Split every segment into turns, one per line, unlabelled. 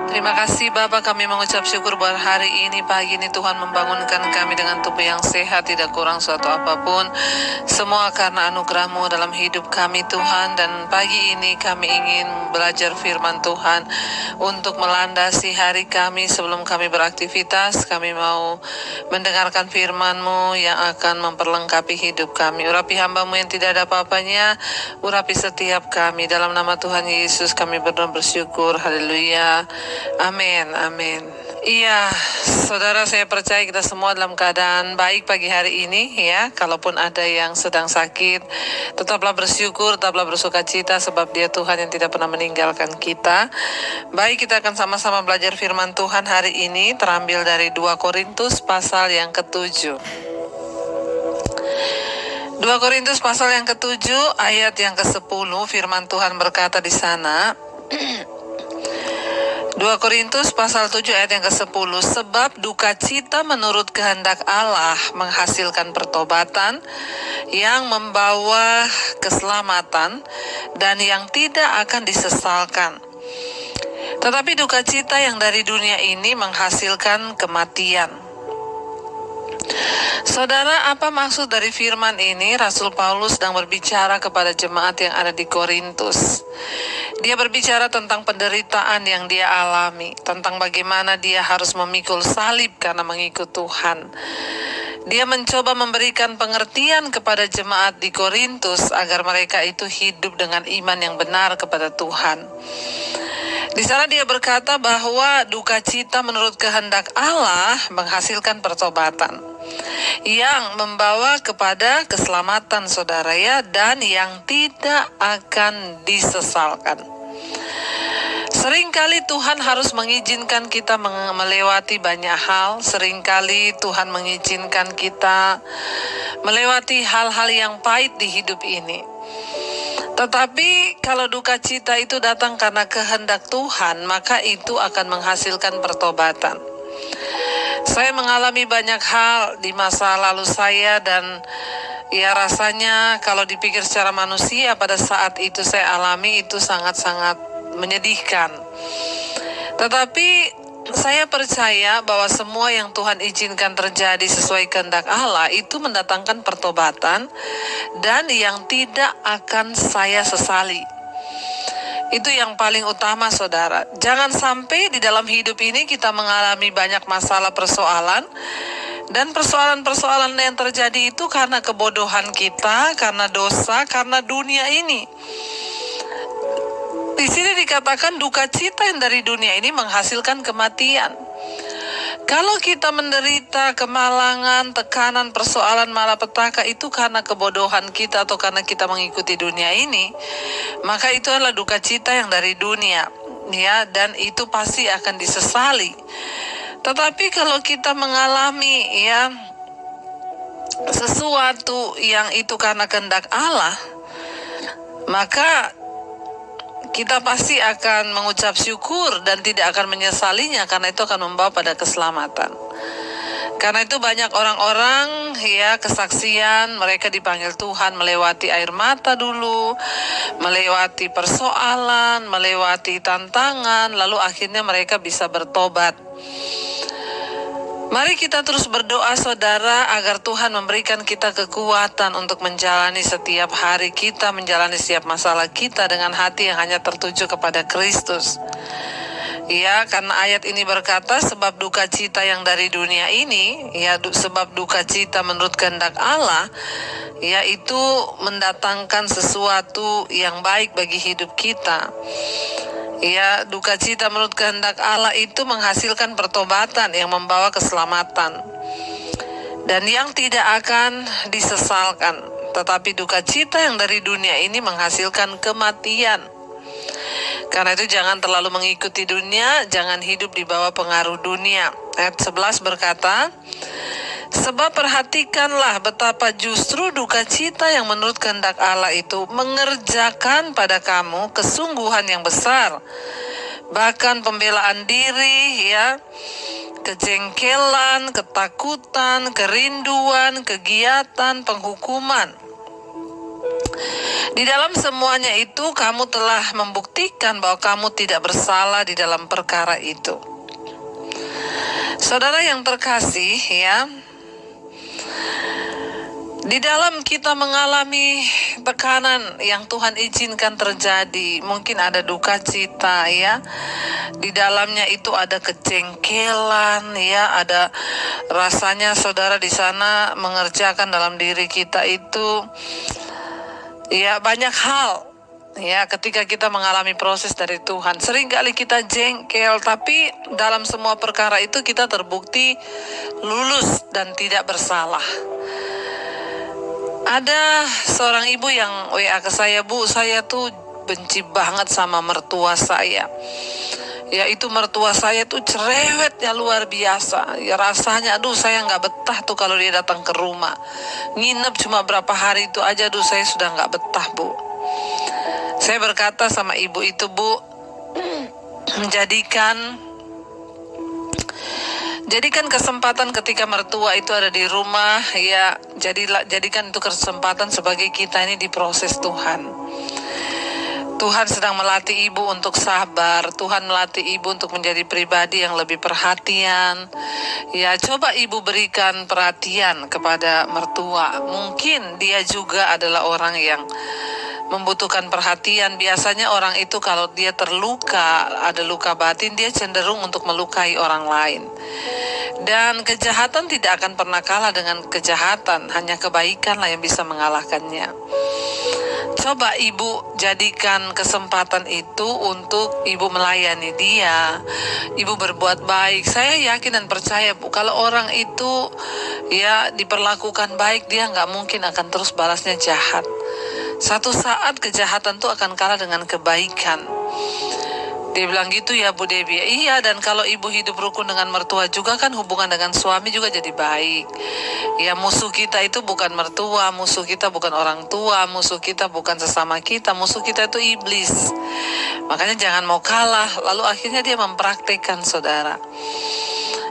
Terima kasih Bapa, kami mengucap syukur buat hari ini, pagi ini Tuhan membangunkan kami dengan tubuh yang sehat, tidak kurang suatu apapun. Semua karena anugerah-Mu dalam hidup kami Tuhan. Dan pagi ini kami ingin belajar firman Tuhan untuk melandasi hari kami sebelum kami beraktivitas. Kami mau mendengarkan firman-Mu yang akan memperlengkapi hidup kami. Urapi hamba-Mu yang tidak ada apa-apanya, urapi setiap kami. Dalam nama Tuhan Yesus kami berdoa bersyukur. Haleluya. Amin, amin. Iya, saudara, saya percaya kita semua dalam keadaan baik pagi hari ini ya. Kalaupun ada yang sedang sakit, tetaplah bersyukur, tetaplah bersukacita sebab Dia Tuhan yang tidak pernah meninggalkan kita. Baik, kita akan sama-sama belajar firman Tuhan hari ini, terambil dari 2 Korintus pasal yang ke-7. 2 Korintus pasal yang ke-7 ayat yang ke-10, firman Tuhan berkata di sana. 2 Korintus pasal 7 ayat yang ke-10, sebab duka cita menurut kehendak Allah menghasilkan pertobatan yang membawa keselamatan dan yang tidak akan disesalkan. Tetapi duka cita yang dari dunia ini menghasilkan kematian. Saudara, apa maksud dari firman ini? Rasul Paulus sedang berbicara kepada jemaat yang ada di Korintus. Dia berbicara tentang penderitaan yang dia alami, tentang bagaimana dia harus memikul salib karena mengikut Tuhan. Dia mencoba memberikan pengertian kepada jemaat di Korintus agar mereka itu hidup dengan iman yang benar kepada Tuhan. Di sana dia berkata bahwa duka cita menurut kehendak Allah menghasilkan pertobatan yang membawa kepada keselamatan, saudara ya, dan yang tidak akan disesalkan. Seringkali Tuhan harus mengizinkan kita melewati banyak hal. Seringkali Tuhan mengizinkan kita melewati hal-hal yang pahit di hidup ini. Tetapi kalau duka cita itu datang karena kehendak Tuhan, maka itu akan menghasilkan pertobatan. Saya mengalami banyak hal di masa lalu saya dan ya rasanya kalau dipikir secara manusia pada saat itu saya alami itu sangat-sangat menyedihkan. Tetapi saya percaya bahwa semua yang Tuhan izinkan terjadi sesuai kehendak Allah itu mendatangkan pertobatan dan yang tidak akan saya sesali. Itu yang paling utama, saudara. Jangan sampai di dalam hidup ini kita mengalami banyak masalah persoalan. Dan persoalan-persoalan yang terjadi itu karena kebodohan kita, karena dosa, karena dunia ini. Di sini dikatakan duka cita yang dari dunia ini menghasilkan kematian. Kalau kita menderita kemalangan, tekanan, persoalan, malapetaka itu karena kebodohan kita atau karena kita mengikuti dunia ini, maka itu adalah duka cita yang dari dunia, ya, dan itu pasti akan disesali. Tetapi kalau kita mengalami ya sesuatu yang itu karena kehendak Allah, maka kita pasti akan mengucap syukur dan tidak akan menyesalinya karena itu akan membawa pada keselamatan. Karena itu banyak orang-orang ya kesaksian mereka dipanggil Tuhan melewati air mata dulu, melewati persoalan, melewati tantangan, lalu akhirnya mereka bisa bertobat. Mari kita terus berdoa, saudara, agar Tuhan memberikan kita kekuatan untuk menjalani setiap hari kita, menjalani setiap masalah kita dengan hati yang hanya tertuju kepada Kristus. Ya, karena ayat ini berkata, sebab duka cita yang dari dunia ini, ya, sebab duka cita menurut kehendak Allah, yaitu mendatangkan sesuatu yang baik bagi hidup kita. Ya, duka cita menurut kehendak Allah itu menghasilkan pertobatan yang membawa keselamatan dan yang tidak akan disesalkan. Tetapi duka cita yang dari dunia ini menghasilkan kematian. Karena itu jangan terlalu mengikuti dunia, jangan hidup di bawah pengaruh dunia. Ayat 11 berkata, sebab perhatikanlah betapa justru duka cita yang menurut kehendak Allah itu mengerjakan pada kamu kesungguhan yang besar. Bahkan pembelaan diri, ya, kejengkelan, ketakutan, kerinduan, kegiatan, penghukuman. Di dalam semuanya itu kamu telah membuktikan bahwa kamu tidak bersalah di dalam perkara itu. Saudara yang terkasih, ya, di dalam kita mengalami tekanan yang Tuhan izinkan terjadi, mungkin ada duka cita, ya. Di dalamnya itu ada kejengkelan, ya, ada rasanya saudara di sana mengerjakan dalam diri kita itu, ya, banyak hal. Ya, ketika kita mengalami proses dari Tuhan, seringkali kita jengkel, tapi dalam semua perkara itu kita terbukti lulus dan tidak bersalah. Ada seorang ibu yang WA ke saya, "Bu, saya tuh benci banget sama mertua saya. Ya, itu mertua saya tuh cerewetnya luar biasa. Ya, rasanya aduh saya nggak betah tuh kalau dia datang ke rumah. Nginep cuma berapa hari itu aja, aduh saya sudah nggak betah, Bu." Saya berkata sama ibu itu, "Bu, jadikan kesempatan ketika mertua itu ada di rumah, ya, jadikan itu kesempatan sebagai kita ini diproses Tuhan. Tuhan sedang melatih ibu untuk sabar, Tuhan melatih ibu untuk menjadi pribadi yang lebih perhatian. Ya, coba ibu berikan perhatian kepada mertua. Mungkin dia juga adalah orang yang membutuhkan perhatian. Biasanya orang itu kalau dia terluka, ada luka batin, dia cenderung untuk melukai orang lain. Dan kejahatan tidak akan pernah kalah dengan kejahatan, hanya kebaikanlah yang bisa mengalahkannya. Coba ibu jadikan kesempatan itu untuk ibu melayani dia, ibu berbuat baik. Saya yakin dan percaya, Bu, kalau orang itu ya diperlakukan baik, dia nggak mungkin akan terus balasnya jahat. Satu saat kejahatan itu akan kalah dengan kebaikan. Dia bilang gitu, ya Bu Debbie. Iya, dan kalau ibu hidup rukun dengan mertua juga kan hubungan dengan suami juga jadi baik. Ya, musuh kita itu bukan mertua, musuh kita bukan orang tua, musuh kita bukan sesama kita, musuh kita itu iblis. Makanya jangan mau kalah. Lalu akhirnya dia mempraktikkan, saudara.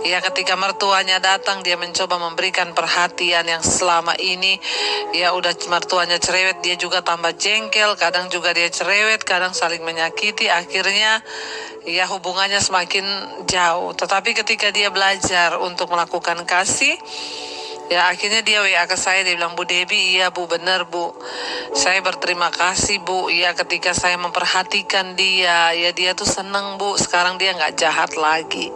Ya, ketika mertuanya datang, dia mencoba memberikan perhatian yang selama ini, ya udah mertuanya cerewet, dia juga tambah jengkel, kadang juga dia cerewet, kadang saling menyakiti, akhirnya ya hubungannya semakin jauh. Tetapi ketika dia belajar untuk melakukan kasih, ya akhirnya dia WA ke saya, dia bilang, "Bu Debbie, iya Bu, benar Bu. Saya berterima kasih Bu, ya ketika saya memperhatikan dia, ya dia tuh seneng Bu, sekarang dia gak jahat lagi."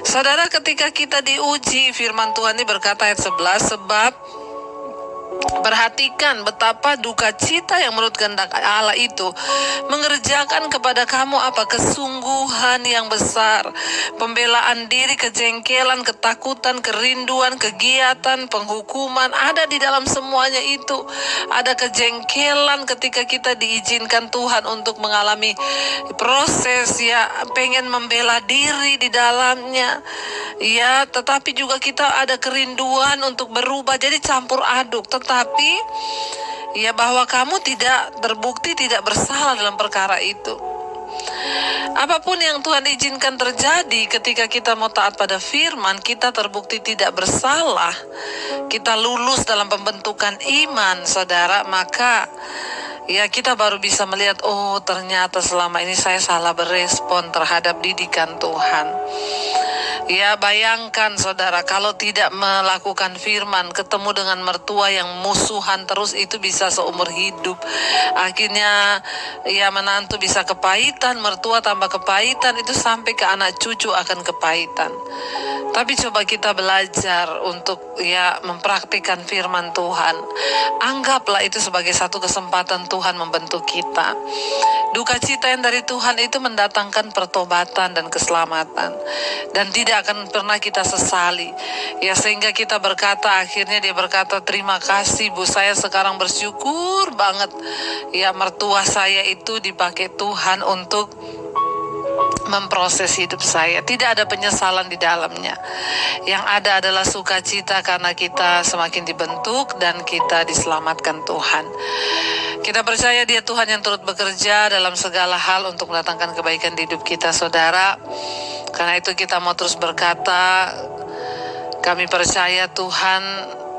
Saudara, ketika kita diuji, firman Tuhan ini berkata ayat 11, sebab perhatikan betapa duka cita yang menurut kehendak Allah itu mengerjakan kepada kamu apa kesungguhan yang besar, pembelaan diri, kejengkelan, ketakutan, kerinduan, kegiatan, penghukuman, ada di dalam semuanya itu. Ada kejengkelan ketika kita diizinkan Tuhan untuk mengalami proses, ya, pengen membela diri di dalamnya, ya, tetapi juga kita ada kerinduan untuk berubah, jadi campur aduk. Tetapi ya bahwa kamu tidak terbukti tidak bersalah dalam perkara itu. Apapun yang Tuhan izinkan terjadi ketika kita mau taat pada firman, kita terbukti tidak bersalah, kita lulus dalam pembentukan iman, saudara, maka ya kita baru bisa melihat, oh ternyata selama ini saya salah berespon terhadap didikan Tuhan. Ya, bayangkan saudara, kalau tidak melakukan firman, ketemu dengan mertua yang musuhan terus, itu bisa seumur hidup. Akhirnya ya menantu bisa kepahitan, mertua tambah kepahitan, itu sampai ke anak cucu akan kepahitan. Tapi coba kita belajar untuk ya mempraktikkan firman Tuhan. Anggaplah itu sebagai satu kesempatan Tuhan membentuk kita. Duka cita yang dari Tuhan itu mendatangkan pertobatan dan keselamatan, dan tidak akan pernah kita sesali. Ya, sehingga kita berkata, akhirnya dia berkata, "Terima kasih Bu, saya sekarang bersyukur banget. Ya, mertua saya itu dipakai Tuhan untuk memproses hidup saya. Tidak ada penyesalan di dalamnya. Yang ada adalah sukacita karena kita semakin dibentuk dan kita diselamatkan Tuhan." Kita percaya Dia Tuhan yang turut bekerja dalam segala hal untuk mendatangkan kebaikan di hidup kita, saudara. Karena itu kita mau terus berkata, kami percaya Tuhan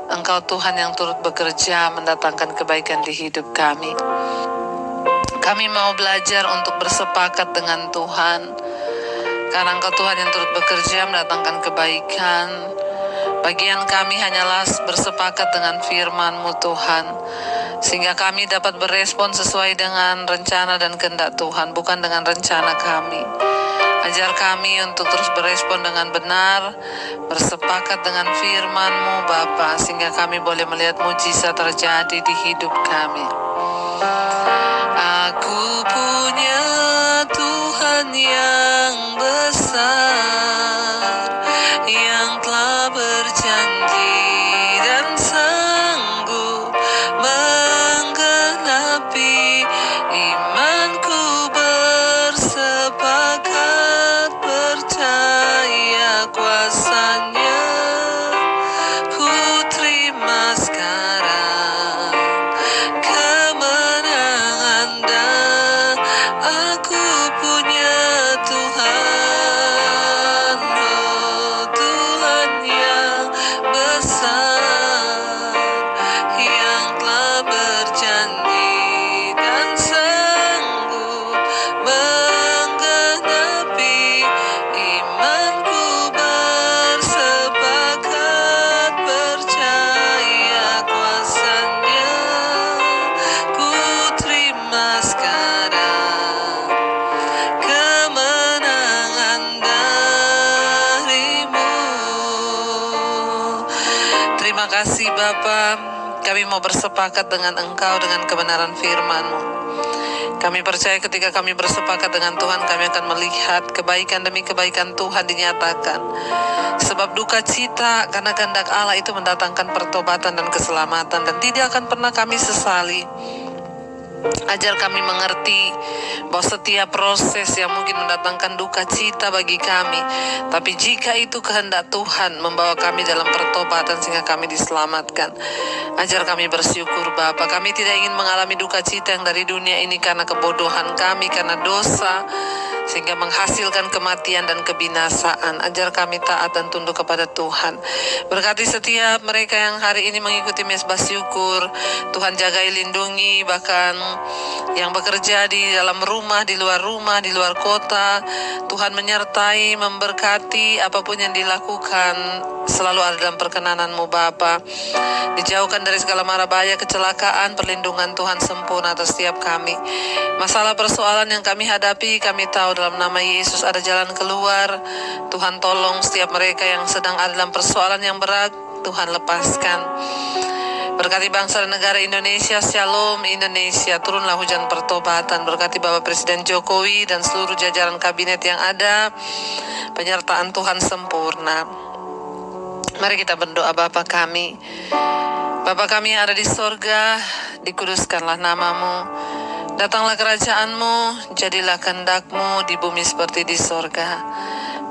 Engkau Tuhan yang turut bekerja mendatangkan kebaikan di hidup kami. Kami mau belajar untuk bersepakat dengan Tuhan, karena Engkau Tuhan yang turut bekerja mendatangkan kebaikan. Bagian kami hanyalah bersepakat dengan firman-Mu Tuhan, sehingga kami dapat berespon sesuai dengan rencana dan kehendak Tuhan, bukan dengan rencana kami. Ajar kami untuk terus berespon dengan benar, bersepakat dengan firman-Mu Bapa, sehingga kami boleh melihat mujizat terjadi di hidup kami. Aku punya Tuhan yang besar, yang telah berjanji dan sanggup menggenapi imanku. Bersepakat percaya kuasa-Nya, ku terima sekarang kemenangan, dan aku punya Tuhan, oh Tuhan yang besar, yang telah berjanji dan sanggup menggenapi imanku. Bersepakat percaya kuasa-Nya, ku terima sekarang kemenangan dari-Mu. Terima kasih Bapa, kami mau bersepakat dengan Engkau, dengan kebenaran firman-Mu. Kami percaya ketika kami bersepakat dengan Tuhan, kami akan melihat kebaikan demi kebaikan Tuhan dinyatakan. Sebab duka cita karena kehendak Allah itu mendatangkan pertobatan dan keselamatan, dan tidak akan pernah kami sesali. Ajar kami mengerti bahwa setiap proses yang mungkin mendatangkan duka cita bagi kami, tapi jika itu kehendak Tuhan membawa kami dalam pertobatan sehingga kami diselamatkan. Ajar kami bersyukur Bapa. Kami tidak ingin mengalami duka cita yang dari dunia ini karena kebodohan kami, karena dosa, sehingga menghasilkan kematian dan kebinasaan. Ajar kami taat dan tunduk kepada Tuhan. Berkati setiap mereka yang hari ini mengikuti Mezbah Syukur. Tuhan jagai, lindungi, bahkan yang bekerja di dalam rumah, di luar kota. Tuhan menyertai, memberkati apapun yang dilakukan, selalu ada dalam perkenanan-Mu Bapa. Dijauhkan dari segala mara bahaya, kecelakaan, perlindungan Tuhan sempurna atas setiap kami. Masalah persoalan yang kami hadapi, kami tahu dalam nama Yesus ada jalan keluar. Tuhan tolong setiap mereka yang sedang ada dalam persoalan yang berat, Tuhan lepaskan. Berkati bangsa dan negara Indonesia, Shalom Indonesia, turunlah hujan pertobatan. Berkati Bapak Presiden Jokowi dan seluruh jajaran kabinet yang ada, penyertaan Tuhan sempurna. Mari kita berdoa. Bapa kami yang ada di sorga, dikuduskanlah nama-Mu. Datanglah kerajaan-Mu, jadilah kehendak-Mu di bumi seperti di sorga.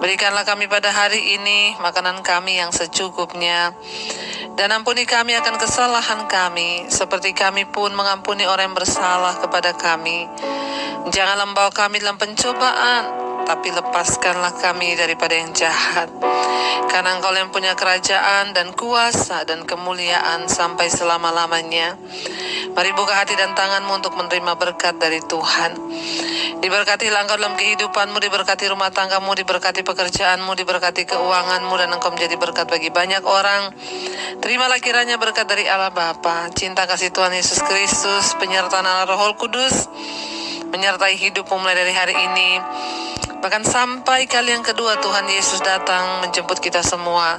Berikanlah kami pada hari ini makanan kami yang secukupnya, dan ampuni kami akan kesalahan kami, seperti kami pun mengampuni orang yang bersalah kepada kami. Janganlah membawa kami dalam pencobaan, tapi lepaskanlah kami daripada yang jahat. Karena Engkau yang punya kerajaan dan kuasa dan kemuliaan sampai selama-lamanya. Mari buka hati dan tangan-Mu untuk menerima berkat dari Tuhan. Diberkatilah Engkau dalam kehidupan-Mu, diberkati rumah tangga-Mu, diberkati pekerjaan-Mu, diberkati keuangan-Mu, dan Engkau menjadi berkat bagi banyak orang. Terimalah kiranya berkat dari Allah Bapa, cinta kasih Tuhan Yesus Kristus, penyertaan Allah Roh Kudus, menyertai hidupmu mulai dari hari ini, bahkan sampai kali yang kedua Tuhan Yesus datang menjemput kita semua.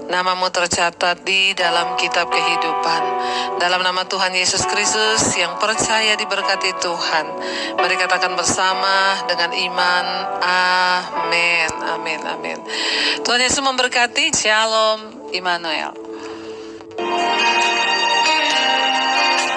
Nama-Mu tercatat di dalam kitab kehidupan. Dalam nama Tuhan Yesus Kristus yang percaya diberkati Tuhan, mari katakan bersama dengan iman, amin, amin, amin. Tuhan Yesus memberkati. Shalom Immanuel.